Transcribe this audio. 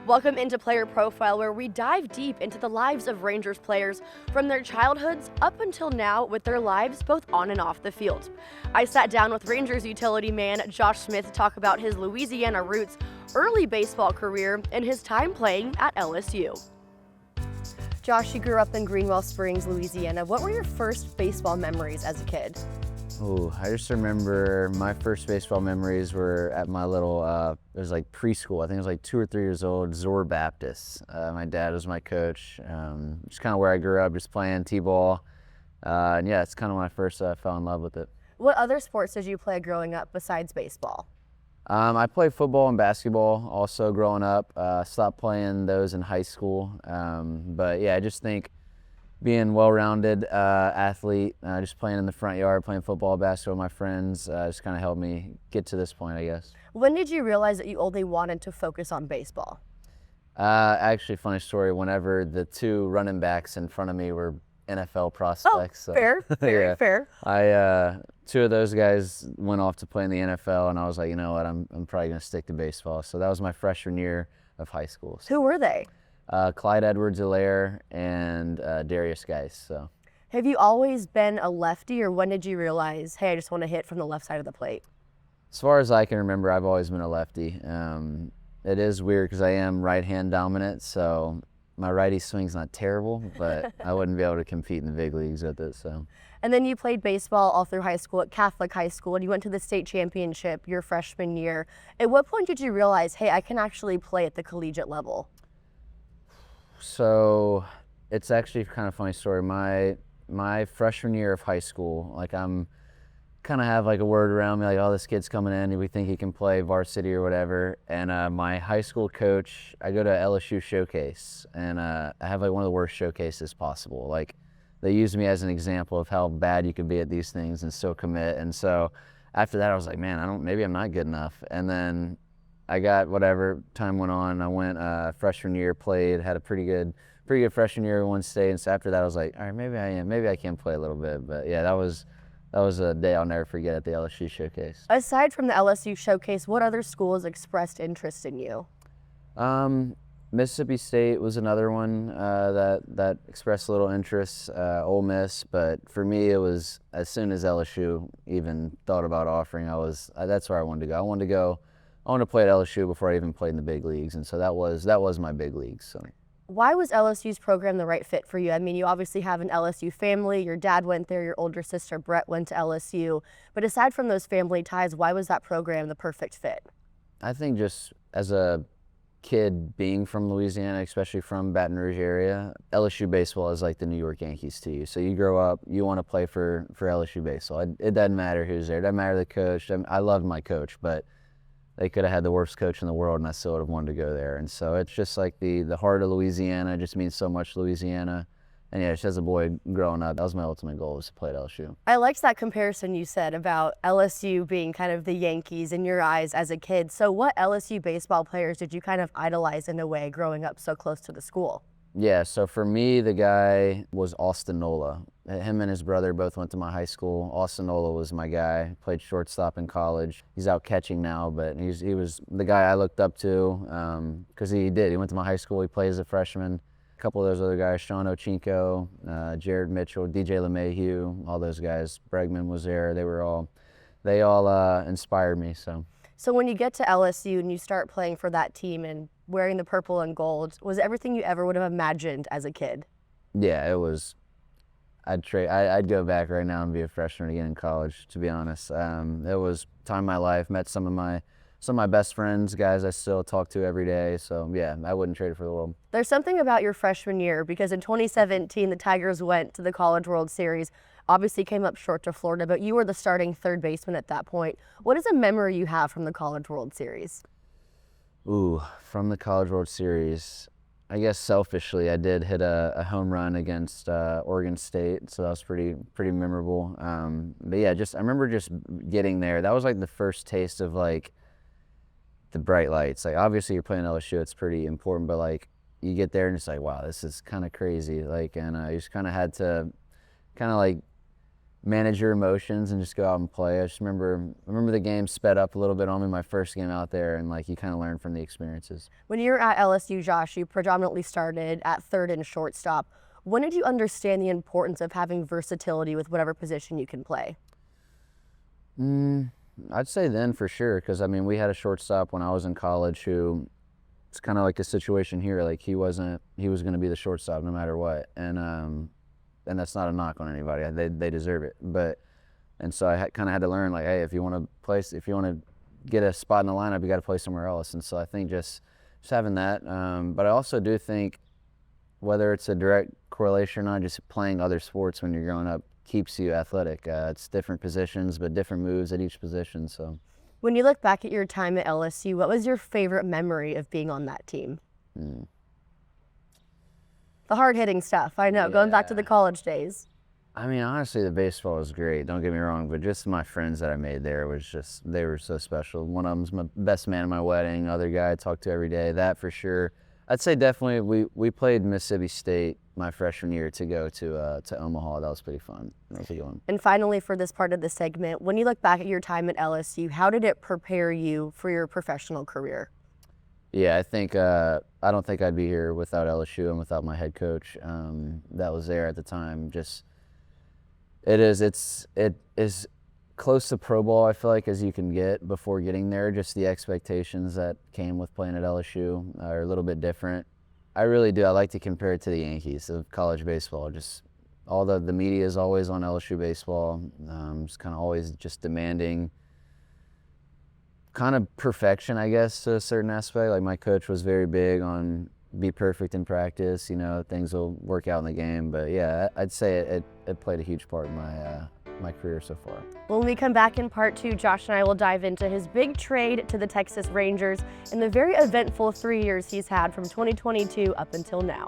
Welcome into Player Profile, where we dive deep into the lives of Rangers players from their childhoods up until now with their lives both on and off the field. I sat down with Rangers utility man Josh Smith to talk about his Louisiana roots, early baseball career, and his time playing at LSU. Josh, you grew up in Greenwell Springs, Louisiana. What were your first baseball memories as a kid? Oh, I just remember my first baseball memories were at my little, it was like preschool. I think I was like 2 or 3 years old, Zor Baptist. My dad was my coach. Just kind of where I grew up, just playing t-ball. And yeah, it's kind of when I first fell in love with it. What other sports did you play growing up besides baseball? I played football and basketball also growing up. Stopped playing those in high school. But yeah, I just think being well-rounded athlete, just playing in the front yard, playing football, basketball with my friends, just kind of helped me get to this point, I guess. When did you realize that you only wanted to focus on baseball? Actually, funny story, whenever the 2 running backs in front of me were NFL prospects. Oh, fair, yeah, fair. 2 of those guys went off to play in the NFL, and I was like, you know what, I'm probably going to stick to baseball. So that was my freshman year of high school. So. Who were they? Clyde Edwards-Helaire and Darius Geis. So. Have you always been a lefty, or when did you realize, hey, I just want to hit from the left side of the plate? As far as I can remember, I've always been a lefty. It is weird because I am right-hand dominant, so my righty swing's not terrible, but I wouldn't be able to compete in the big leagues with it. So. And then you played baseball all through high school at Catholic High School, and you went to the state championship your freshman year. At what point did you realize, hey, I can actually play at the collegiate level? So it's actually kind of a funny story. My freshman year of high school, like I'm kind of have like a word around me, like, oh, this kid's coming in, we think he can play varsity or whatever. And my high school coach, I go to LSU showcase, and I have like one of the worst showcases possible. Like they use me as an example of how bad you could be at these things and still commit. And so after that, I was like, man, maybe I'm not good enough. And then I got whatever, time went on, I went freshman year, played, had a pretty good freshman year, won state, and so after that I was like, all right, maybe I can play a little bit. But yeah, that was a day I'll never forget at the LSU showcase. Aside from the LSU showcase, what other schools expressed interest in you? Mississippi State was another one that expressed a little interest, Ole Miss, but for me it was as soon as LSU even thought about offering, that's where I wanted to go. I wanted to play at LSU before I even played in the big leagues, and so that was my big leagues. So. Why was LSU's program the right fit for you? I mean, you obviously have an LSU family. Your dad went there, your older sister Brett went to LSU. But aside from those family ties, why was that program the perfect fit? I think just as a kid being from Louisiana, especially from Baton Rouge area, LSU baseball is like the New York Yankees to you. So you grow up, you want to play for LSU baseball. It doesn't matter who's there. It doesn't matter the coach. I loved my coach, but they could have had the worst coach in the world, and I still would have wanted to go there. And so it's just like the heart of Louisiana. It just means so much to Louisiana. And yeah, just as a boy growing up, that was my ultimate goal, was to play at LSU. I liked that comparison you said about LSU being kind of the Yankees in your eyes as a kid. So what LSU baseball players did you kind of idolize in a way growing up so close to the school? Yeah, so for me, the guy was Austin Nola. Him and his brother both went to my high school. Austin Nola was my guy, played shortstop in college. He's out catching now, but he was the guy I looked up to because he went to my high school, he played as a freshman. A couple of those other guys, Sean Ochinko, Jared Mitchell, DJ LeMahieu, all those guys. Bregman was there. They all inspired me. So when you get to LSU and you start playing for that team and wearing the purple and gold, was it everything you ever would have imagined as a kid? Yeah, it was. I'd go back right now and be a freshman again in college, to be honest. It was time of my life. Met some of my best friends, guys I still talk to every day. So yeah, I wouldn't trade it for the world. There's something about your freshman year, because in 2017 the Tigers went to the College World Series. Obviously came up short to Florida, but you were the starting third baseman at that point. What is a memory you have from the College World Series? Ooh, from the College World Series, I guess selfishly, I did hit a home run against Oregon State, so that was pretty memorable. But yeah, I remember just getting there. That was like the first taste of like the bright lights. Like obviously you're playing LSU, it's pretty important, but like you get there and it's like, wow, this is kind of crazy. Like, and you just kind of had to kind of like manage your emotions and just go out and play. I remember the game sped up a little bit on me my first game out there, and like you kind of learn from the experiences. When you were at LSU, Josh, you predominantly started at third and shortstop. When did you understand the importance of having versatility with whatever position you can play? I'd say then for sure, because I mean we had a shortstop when I was in college who it's kind of like a situation here. Like he was going to be the shortstop no matter what, and that's not a knock on anybody. They deserve it, and so I kind of had to learn like, hey, if you want to get a spot in the lineup, you got to play somewhere else. And so I think just having that, but I also do think whether it's a direct correlation or not, just playing other sports when you're growing up keeps you athletic. It's different positions, but different moves at each position. So. When you look back at your time at LSU, what was your favorite memory of being on that team? The hard-hitting stuff, I know, going back to the college days. I mean, honestly, the baseball was great, don't get me wrong, but just my friends that I made there they were so special. One of them's my best man at my wedding, other guy I talk to every day, that for sure. I'd say definitely we played Mississippi State my freshman year to go to Omaha. That was pretty fun. That was a good one. And finally, for this part of the segment, when you look back at your time at LSU, how did it prepare you for your professional career? Yeah, I think I don't think I'd be here without LSU and without my head coach that was there at the time. It is close to pro ball, I feel like, as you can get before getting there. Just the expectations that came with playing at LSU are a little bit different. I really do. I like to compare it to the Yankees of college baseball. Just all the media is always on LSU baseball. It's kind of always just demanding kind of perfection, I guess, to a certain aspect. Like my coach was very big on be perfect in practice, things will work out in the game. But yeah, I'd say it played a huge part in my career so far. When we come back in part 2, Josh and I will dive into his big trade to the Texas Rangers and the very eventful 3 years he's had from 2022 up until now.